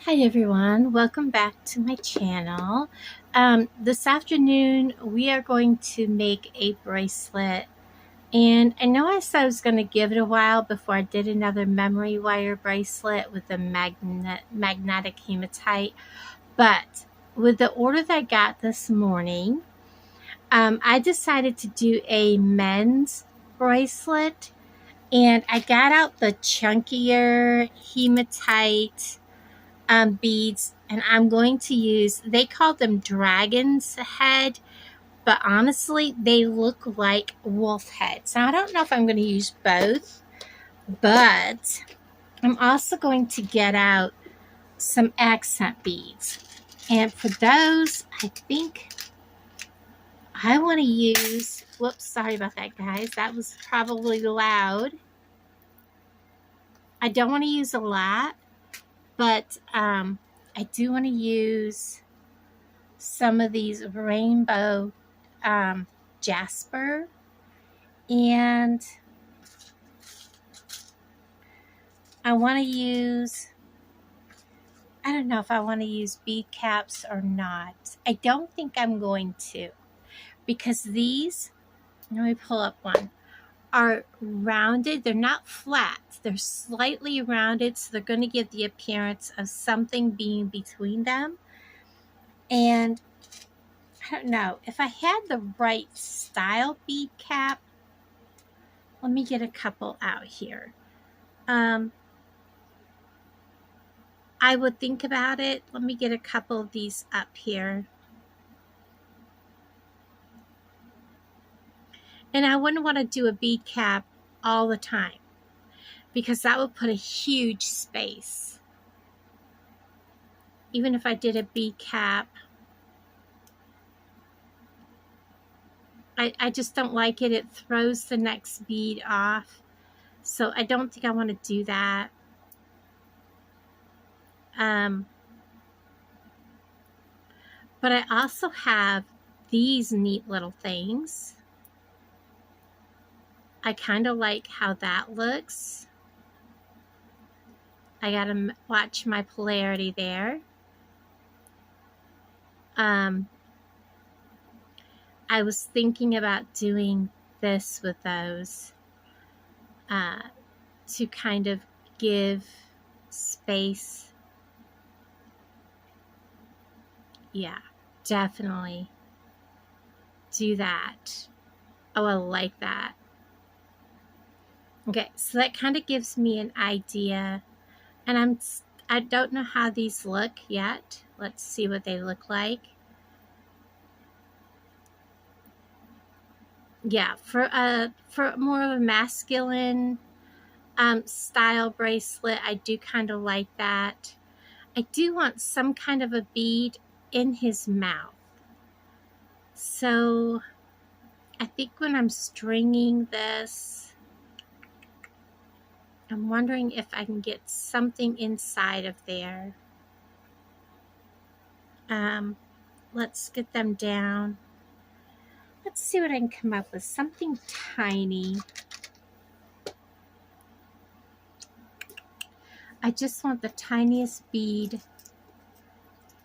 Hi everyone, welcome back to my channel. This afternoon we are going to make a bracelet, and I know I said I was going to give it a while before I did another memory wire bracelet with a magnetic hematite, but with the order that I got this morning, I decided to do a men's bracelet, and I got out the chunkier hematite beads, and I'm going to use, they call them dragon's head, but honestly they look like wolf heads. Now I don't know if I'm going to use both, but I'm also going to get out some accent beads, and for those I think I want to use, whoops, sorry about that guys, that was probably loud. I don't want to use a lot, but I do want to use some of these rainbow jasper, and I want to use, I don't know if I want to use bead caps or not. I don't think I'm going to, because these, let me pull up one, are rounded. They're not flat, they're slightly rounded, so they're going to give the appearance of something being between them. And I don't know if I had the right style bead cap. Let me get a couple out here. I would think about it. Let me get a couple of these up here. And I wouldn't want to do a bead cap all the time, because that would put a huge space. Even if I did a bead cap, I just don't like it. It throws the next bead off. So I don't think I want to do that. But I also have these neat little things. I kind of like how that looks. I gotta watch my polarity there. I was thinking about doing this with those to kind of give space. Yeah, definitely do that. Oh, I like that. Okay, so that kind of gives me an idea, and I don't know how these look yet. Let's see what they look like. Yeah, for more of a masculine style bracelet, I do kind of like that. I do want some kind of a bead in his mouth. So I think when I'm stringing this, I'm wondering if I can get something inside of there. Let's get them down. Let's see what I can come up with. Something tiny. I just want the tiniest bead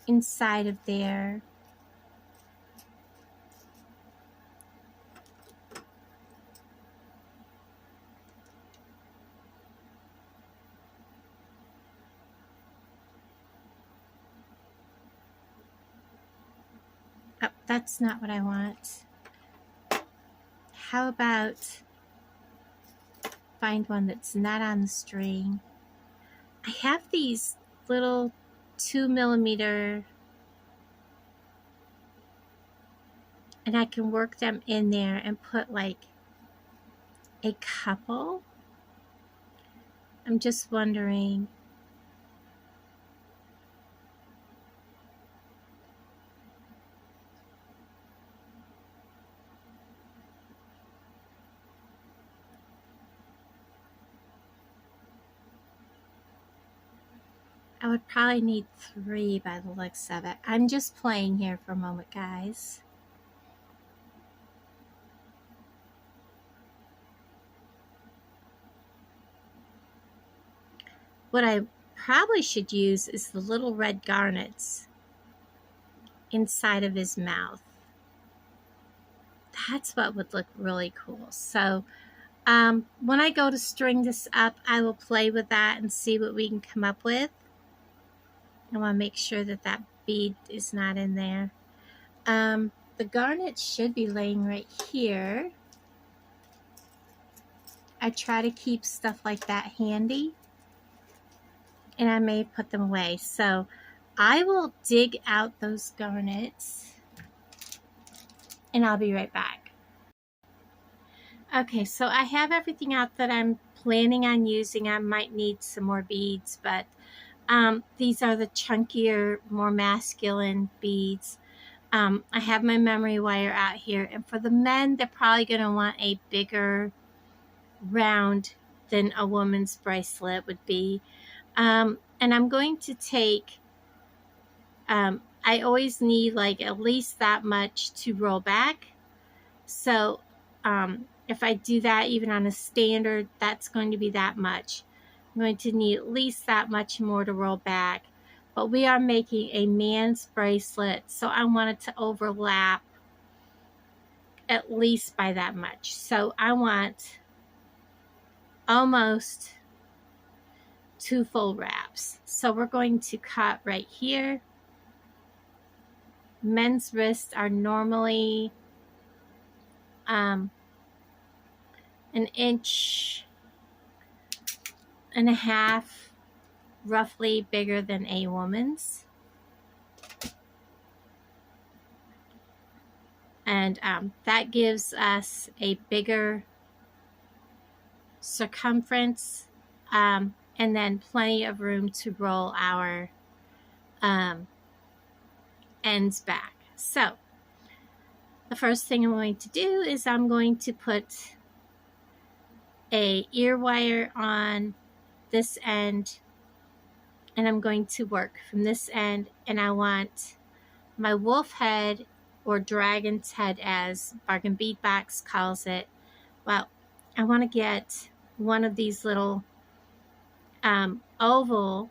inside of there. Oh, that's not what I want. How about find one that's not on the string? I have these little 2mm, and I can work them in there and put like a couple. I'm just wondering. I would probably need 3 by the looks of it. I'm just playing here for a moment, guys. What I probably should use is the little red garnets inside of his mouth. That's what would look really cool. So when I go to string this up, I will play with that and see what we can come up with. I want to make sure that that bead is not in there. The garnet should be laying right here. I try to keep stuff like that handy, and I may put them away. So I will dig out those garnets, and I'll be right back. Okay, so I have everything out that I'm planning on using. I might need some more beads, but these are the chunkier, more masculine beads. I have my memory wire out here, and for the men, they're probably going to want a bigger round than a woman's bracelet would be. And I'm going to take, I always need like at least that much to roll back. So if I do that even on a standard, that's going to be that much. I'm going to need at least that much more to roll back. But we are making a man's bracelet, so I want it to overlap at least by that much. So I want almost 2 full wraps. So we're going to cut right here. Men's wrists are normally 1.5 inches roughly bigger than a woman's. And that gives us a bigger circumference, and then plenty of room to roll our ends back. So the first thing I'm going to do is I'm going to put a ear wire on this end, and I'm going to work from this end, and I want my wolf head, or dragon's head as Bargain Bead Box calls it. Well, I want to get one of these little oval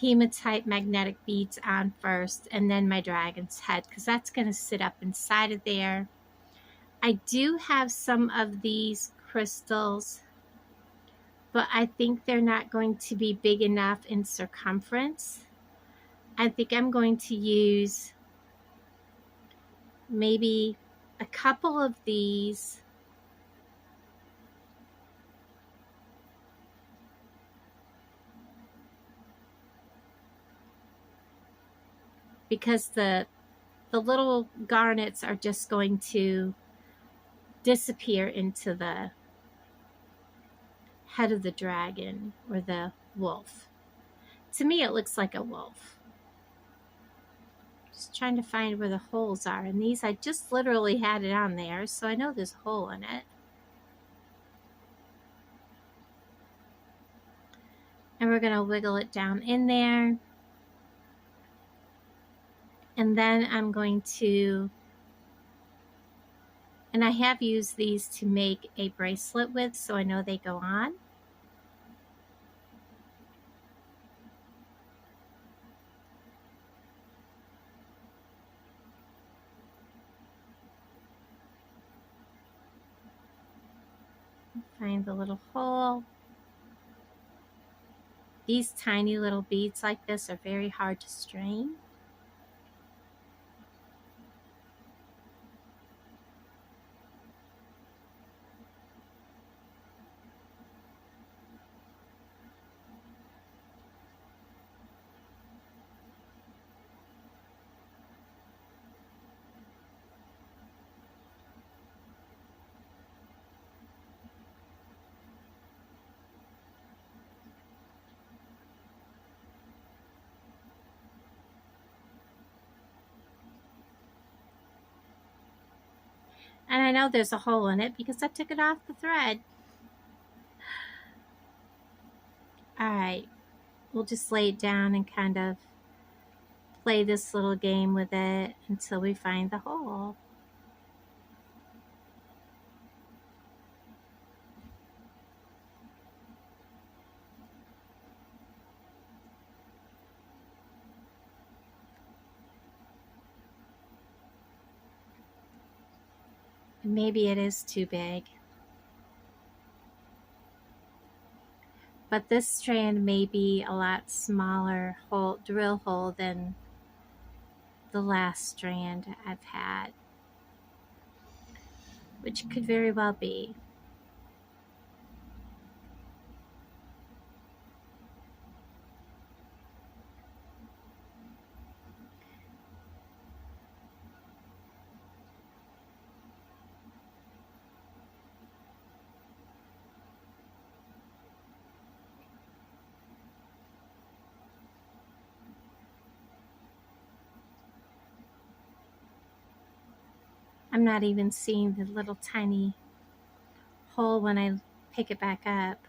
hematite magnetic beads on first, and then my dragon's head, because that's going to sit up inside of there. I do have some of these crystals, but I think they're not going to be big enough in circumference. I think I'm going to use maybe a couple of these because the little garnets are just going to disappear into the head of the dragon or the wolf. To me, it looks like a wolf. Just trying to find where the holes are. And these, I just literally had it on there, so I know there's a hole in it. And we're going to wiggle it down in there. And then I'm going to, and I have used these to make a bracelet with, so I know they go on. Find the little hole. These tiny little beads like this are very hard to strain. And I know there's a hole in it because I took it off the thread. All right, we'll just lay it down and kind of play this little game with it until we find the hole. Maybe it is too big. But this strand may be a lot smaller drill hole than the last strand I've had, which could very well be. I'm not even seeing the little tiny hole when I pick it back up.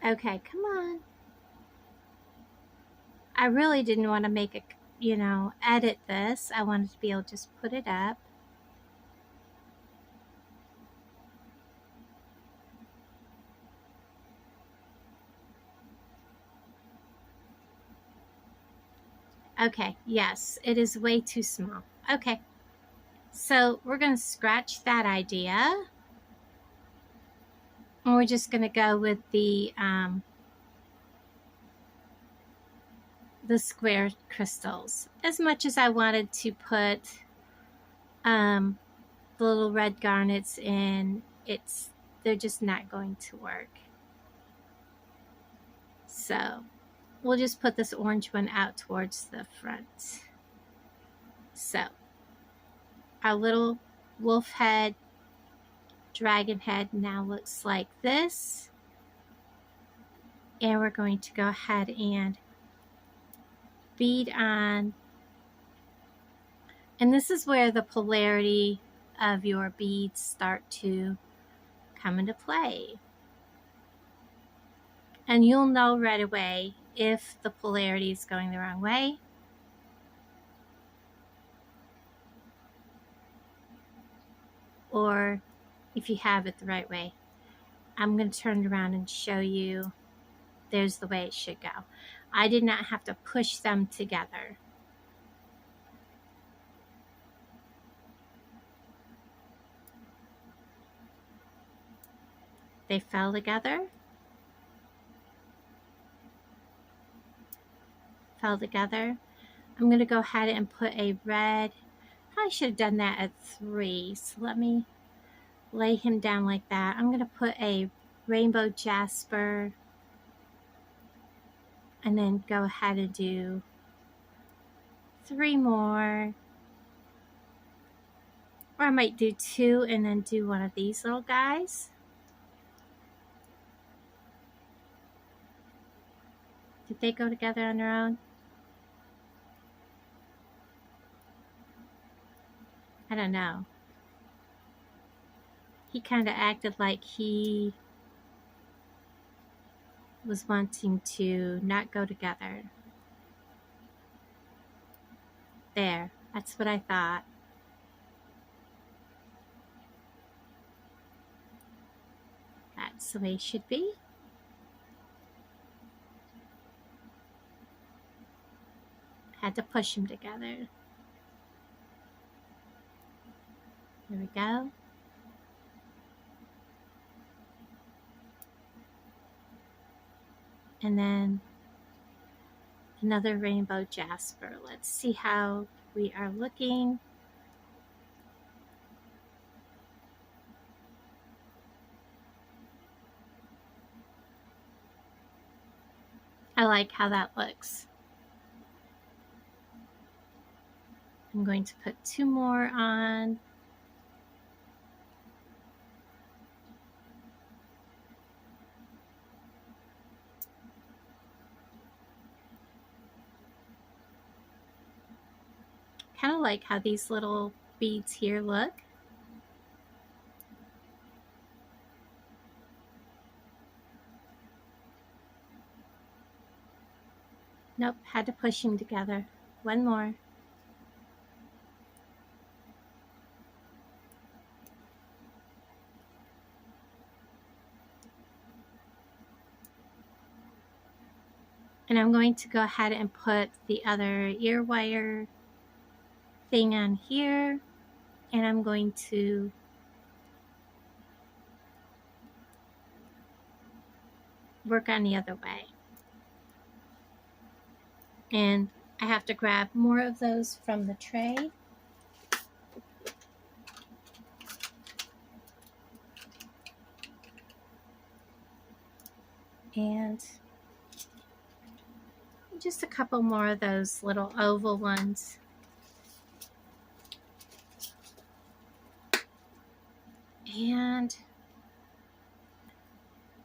Okay, come on. I really didn't want to make a, edit this. I wanted to be able to just put it up. Okay, yes, it is way too small. Okay, so we're going to scratch that idea. And we're just going to go with the square crystals. As much as I wanted to put the little red garnets in, they're just not going to work. So we'll just put this orange one out towards the front. So our little wolf head, dragon head now looks like this. And we're going to go ahead and bead on. And this is where the polarity of your beads start to come into play. And you'll know right away if the polarity is going the wrong way or if you have it the right way. I'm going to turn it around and show you. There's the way it should go. I did not have to push them together. They fell together. Fell together. I'm going to go ahead and put a red. Probably should have done that at 3. So let me lay him down like that. I'm going to put a rainbow jasper and then go ahead and do 3 more. Or I might do 2 and then do one of these little guys. Did they go together on their own? I don't know. He kind of acted like he was wanting to not go together. There, that's what I thought. That's the way it should be. Had to push them together. There we go. And then another rainbow jasper. Let's see how we are looking. I like how that looks. I'm going to put 2 more on. Kind of like how these little beads here look. Nope, had to push them together. One more. And I'm going to go ahead and put the other ear wire thing on here, and I'm going to work on the other way. And I have to grab more of those from the tray. And just a couple more of those little oval ones. And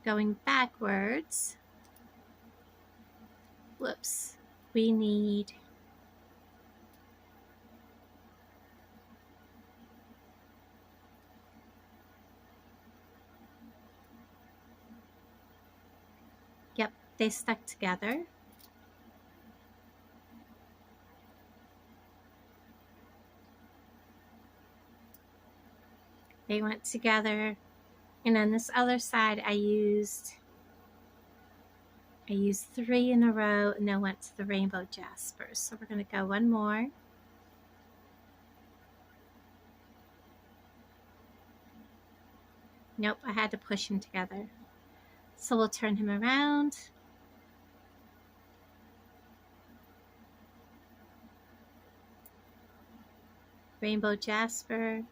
going backwards, whoops, we need yep, they stuck together. They went together. And on this other side, I used 3 in a row, and then went to the rainbow jaspers. So we're going to go one more. Nope, I had to push him together. So we'll turn him around. Rainbow jasper.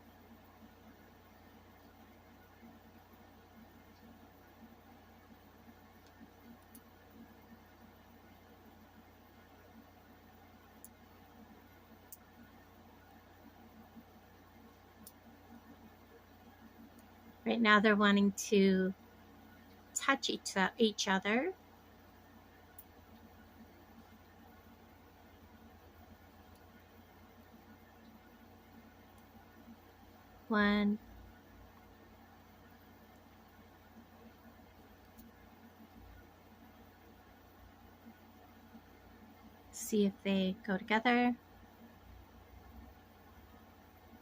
Right now they're wanting to touch each other. One. See if they go together.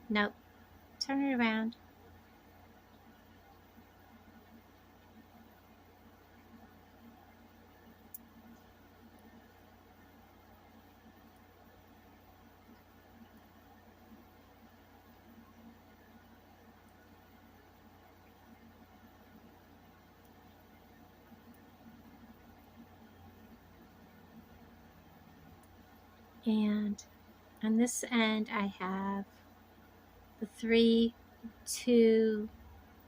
Nope. Turn it around. And on this end, I have the 3, 2,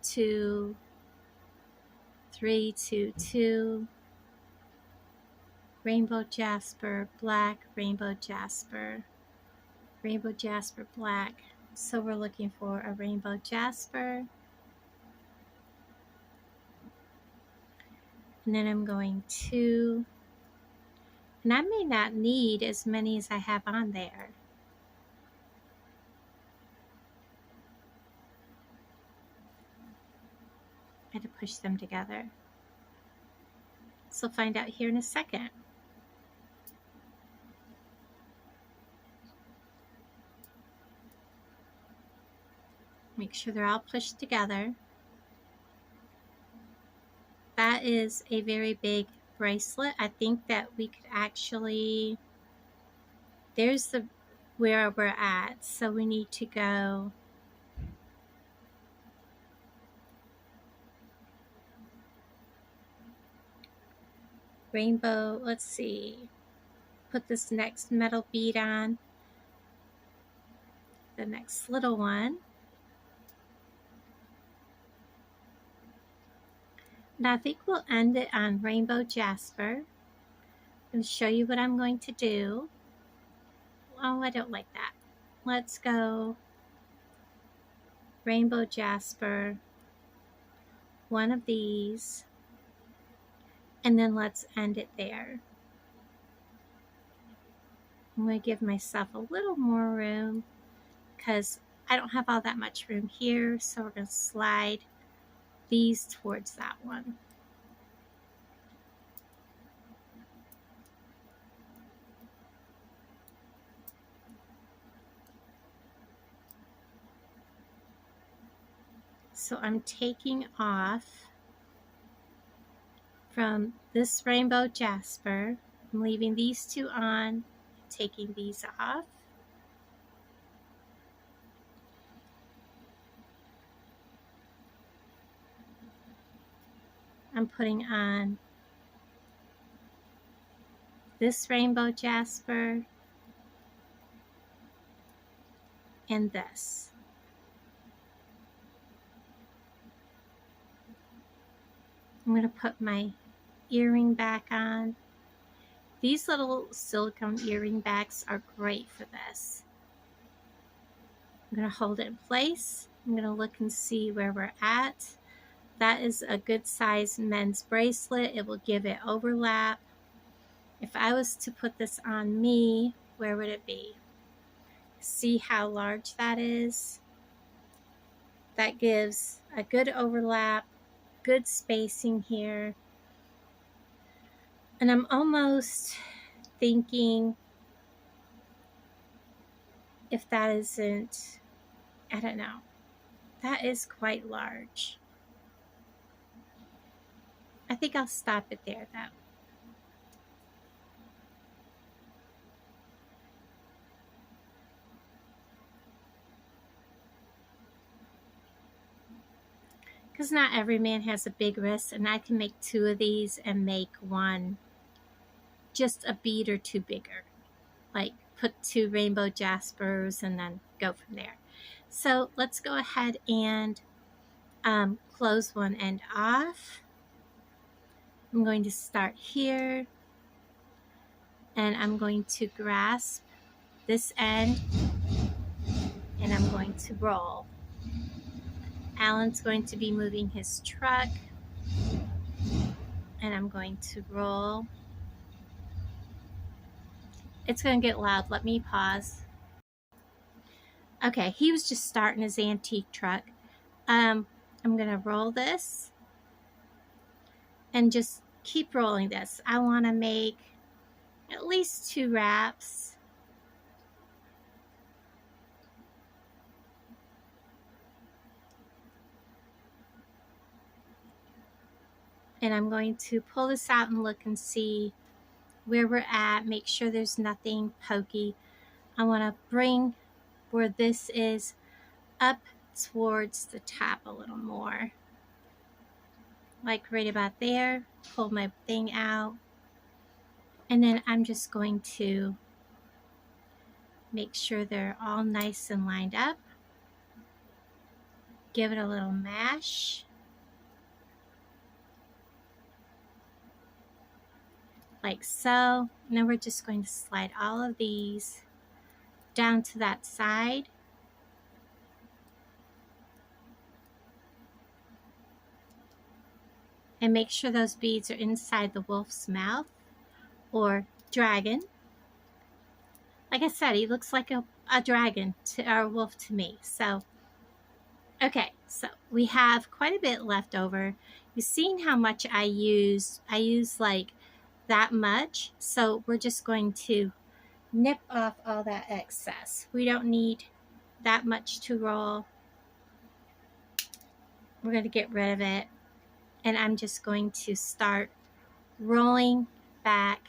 2, 3, 2, 2, rainbow jasper, black, rainbow jasper, black. So we're looking for a rainbow jasper. And then I'm going to, and I may not need as many as I have on there. I had to push them together. So find out here in a second. Make sure they're all pushed together. That is a very big bracelet. I think that we could actually, there's where we're at. So we need to go rainbow, let's see, put this next metal bead on, the next little one. Now I think we'll end it on rainbow jasper. I'm going to show you what I'm going to do. Oh, I don't like that. Let's go rainbow jasper, one of these, and then let's end it there. I'm going to give myself a little more room because I don't have all that much room here, so we're going to slide these towards that one. So I'm taking off from this rainbow jasper. I'm leaving these two on, taking these off. I'm putting on this rainbow jasper and this. I'm going to put my earring back on. These little silicone earring backs are great for this. I'm going to hold it in place. I'm going to look and see where we're at. That is a good size men's bracelet. It will give it overlap. If I was to put this on me, where would it be? See how large that is? That gives a good overlap, good spacing here. And I'm almost thinking if that isn't, I don't know. That is quite large. I think I'll stop it there though. Because not every man has a big wrist, and I can make 2 of these and make one just a bead or 2 bigger. Like put 2 rainbow jaspers and then go from there. So let's go ahead and close one end off. I'm going to start here, and I'm going to grasp this end, and I'm going to roll. Alan's going to be moving his truck, and I'm going to roll. It's going to get loud. Let me pause. Okay, he was just starting his antique truck. I'm going to roll this and just keep rolling this. I want to make at least 2 wraps. And I'm going to pull this out and look and see where we're at. Make sure there's nothing pokey. I want to bring where this is up towards the top a little more. Like right about there. Pull my thing out. And then I'm just going to make sure they're all nice and lined up. Give it a little mash. Like so. And then we're just going to slide all of these down to that side. And make sure those beads are inside the wolf's mouth or dragon. Like I said, he looks like a dragon to our wolf to me. So, okay, so we have quite a bit left over. You've seen how much I use. I use like that much. So we're just going to nip off all that excess. We don't need that much to roll. We're going to get rid of it. And I'm just going to start rolling back.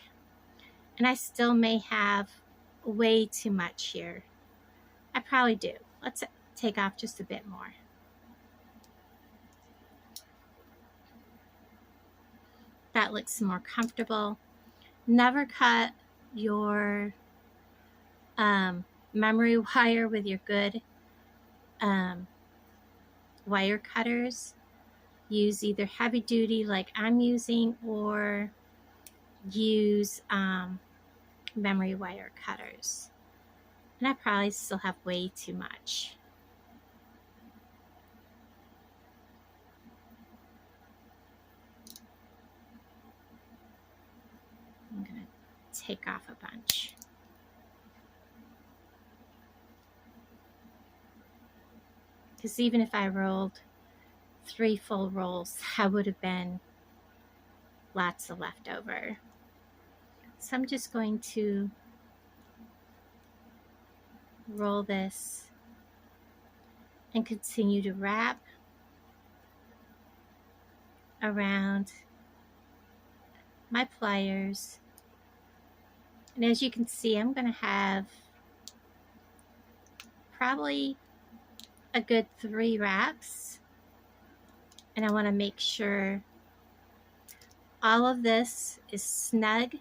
And I still may have way too much here. I probably do. Let's take off just a bit more. That looks more comfortable. Never cut your memory wire with your good wire cutters. Use either heavy duty like I'm using, or use memory wire cutters. And I probably still have way too much. I'm going to take off a bunch. Because even if I rolled 3 full rolls, that would have been lots of leftover. So I'm just going to roll this and continue to wrap. around my pliers. And as you can see, I'm going to have probably a good 3 wraps. And I want to make sure all of this is snug.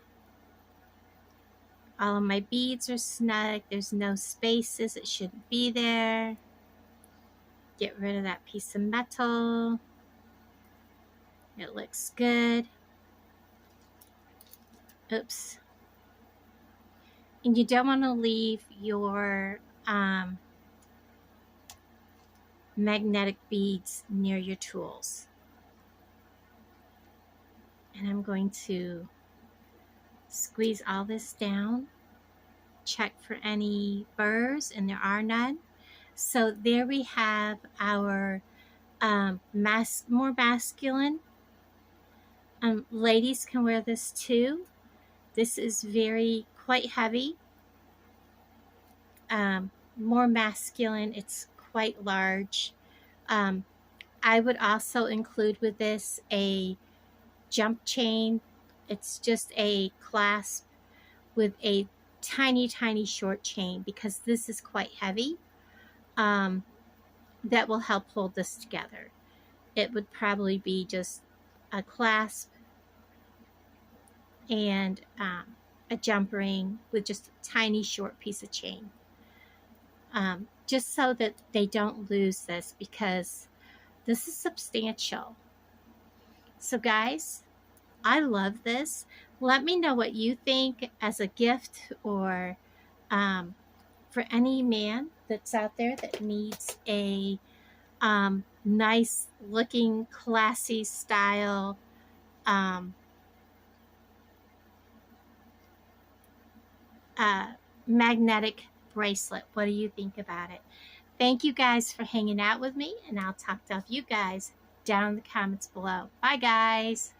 All of my beads are snug. There's no spaces. It shouldn't be there. Get rid of that piece of metal. It looks good. Oops. And you don't want to leave your magnetic beads near your tools. And I'm going to squeeze all this down, check for any burrs, and there are none. So there we have our more masculine. Ladies can wear this too. This is quite heavy. More masculine. It's quite large. I would also include with this a jump chain. It's just a clasp with a tiny, tiny short chain because this is quite heavy. That will help hold this together. It would probably be just a clasp and a jump ring with just a tiny short piece of chain. Just so that they don't lose this because this is substantial. So guys, I love this. Let me know what you think as a gift or for any man that's out there that needs a nice looking, classy style magnetic bracelet. What do you think about it? Thank you guys for hanging out with me, and I'll talk to you guys down in the comments below. Bye guys.